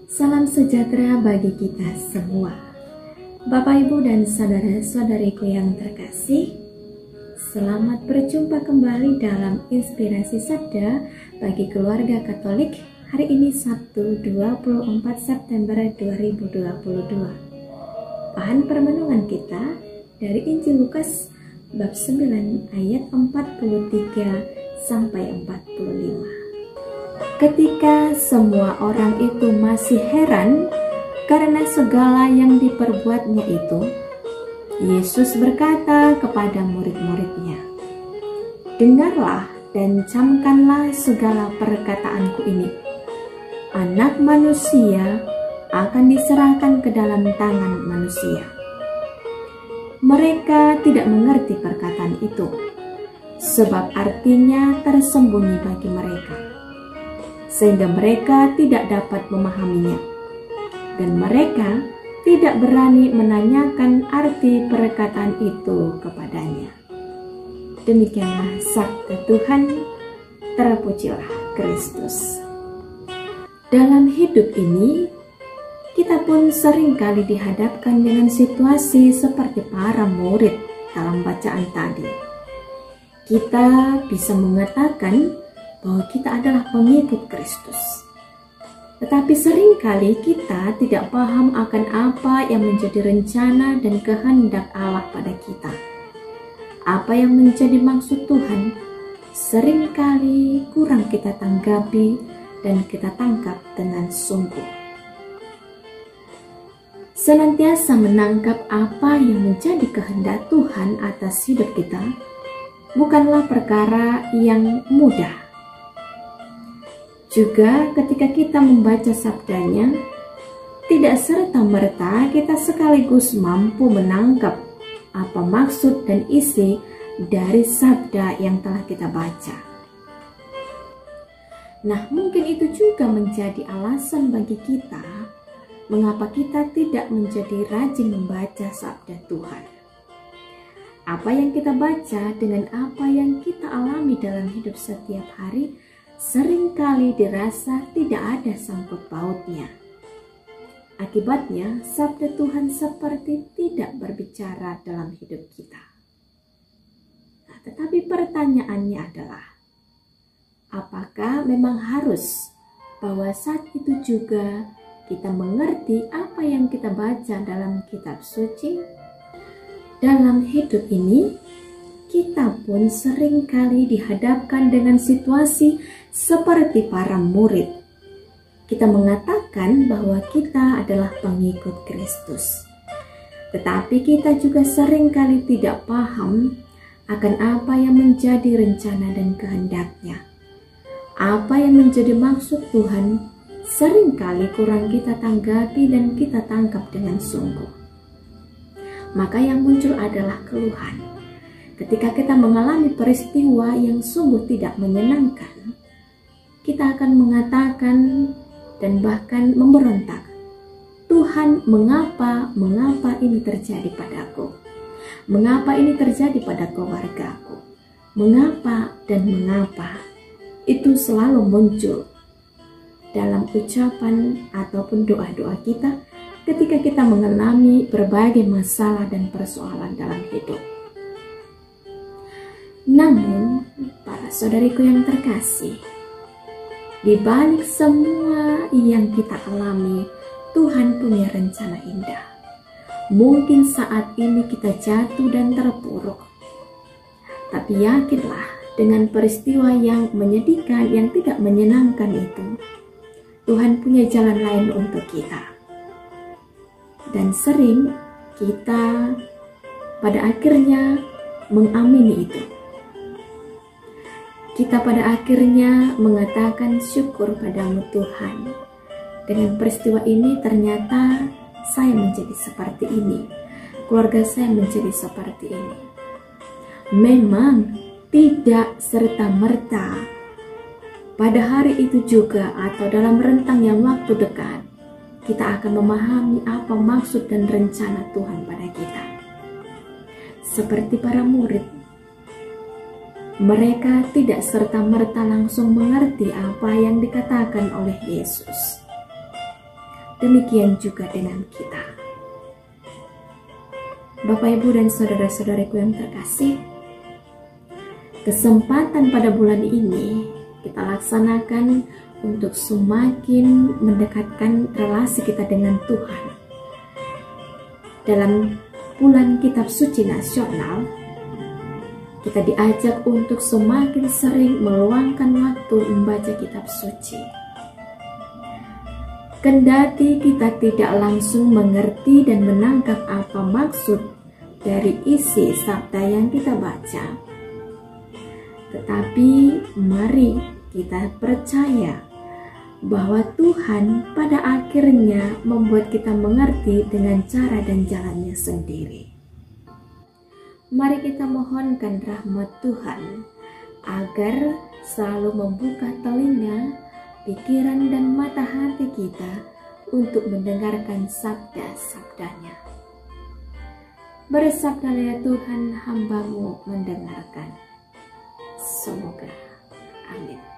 Salam sejahtera bagi kita semua. Bapak, Ibu, dan saudara-saudariku yang terkasih, selamat berjumpa kembali dalam Inspirasi Sabda bagi keluarga Katolik. Hari ini Sabtu 24 September 2022. Bahan permenungan kita dari Injil Lukas bab 9 ayat 43 sampai 45. Ketika semua orang itu masih heran karena segala yang diperbuatnya itu, Yesus berkata kepada murid-muridnya, "Dengarlah dan camkanlah segala perkataanku ini. Anak manusia akan diserahkan ke dalam tangan manusia." Mereka tidak mengerti perkataan itu, sebab artinya tersembunyi bagi mereka, sehingga mereka tidak dapat memahaminya, dan mereka tidak berani menanyakan arti perkataan itu kepadanya. Demikianlah sabda Tuhan, terpujilah Kristus. Dalam hidup ini, kita pun seringkali dihadapkan dengan situasi seperti para murid dalam bacaan tadi. Kita bisa mengatakan bahwa kita adalah pengikut Kristus. Tetapi seringkali kita tidak paham akan apa yang menjadi rencana dan kehendak Allah pada kita. Apa yang menjadi maksud Tuhan seringkali kurang kita tanggapi dan kita tangkap dengan sungguh. Senantiasa menangkap apa yang menjadi kehendak Tuhan atas hidup kita bukanlah perkara yang mudah. Juga ketika kita membaca sabdanya, tidak serta-merta kita sekaligus mampu menangkap apa maksud dan isi dari sabda yang telah kita baca. Nah, mungkin itu juga menjadi alasan bagi kita mengapa kita tidak menjadi rajin membaca sabda Tuhan. Apa yang kita baca dengan apa yang kita alami dalam hidup setiap hari seringkali dirasa tidak ada sangkut pautnya. Akibatnya, sabda Tuhan seperti tidak berbicara dalam hidup kita. Nah, tetapi pertanyaannya adalah, apakah memang harus bahwa saat itu juga kita mengerti apa yang kita baca dalam kitab suci? Dalam hidup ini, kita pun seringkali dihadapkan dengan situasi seperti para murid. Kita mengatakan bahwa kita adalah pengikut Kristus, tetapi kita juga seringkali tidak paham akan apa yang menjadi rencana dan kehendaknya. Apa yang menjadi maksud Tuhan seringkali kurang kita tanggapi dan kita tangkap dengan sungguh. Maka yang muncul adalah keluhan. Ketika kita mengalami peristiwa yang sungguh tidak menyenangkan, kita akan mengatakan dan bahkan memberontak, "Tuhan, mengapa ini terjadi padaku? Mengapa ini terjadi pada keluargaku? Mengapa dan mengapa?" Itu selalu muncul dalam ucapan ataupun doa-doa kita ketika kita mengalami berbagai masalah dan persoalan dalam hidup. Namun, para saudariku yang terkasih, di balik semua yang kita alami, Tuhan punya rencana indah. Mungkin saat ini kita jatuh dan terpuruk, tapi yakinlah dengan peristiwa yang menyedihkan, yang tidak menyenangkan itu, Tuhan punya jalan lain untuk kita. Dan sering kita pada akhirnya mengamini itu. Kita pada akhirnya mengatakan syukur padamu Tuhan. Dengan peristiwa ini ternyata saya menjadi seperti ini. Keluarga saya menjadi seperti ini. Memang tidak serta-merta pada hari itu juga atau dalam rentang yang waktu dekat kita akan memahami apa maksud dan rencana Tuhan pada kita. Seperti para murid, mereka tidak serta-merta langsung mengerti apa yang dikatakan oleh Yesus. demikian juga dengan kita. Bapak, Ibu, dan saudara-saudariku yang terkasih, kesempatan pada bulan ini kita laksanakan untuk semakin mendekatkan relasi kita dengan Tuhan. Dalam bulan Kitab Suci Nasional, kita diajak untuk semakin sering meluangkan waktu membaca Kitab Suci. Kendati kita tidak langsung mengerti dan menangkap apa maksud dari isi sabda yang kita baca, tetapi mari kita percaya bahwa Tuhan pada akhirnya membuat kita mengerti dengan cara dan jalannya sendiri. Mari kita mohonkan rahmat Tuhan agar selalu membuka telinga, pikiran, dan mata hati kita untuk mendengarkan sabda-sabdanya. Bersabdalah ya Tuhan, hamba-Mu mendengarkan. Semoga. Amin.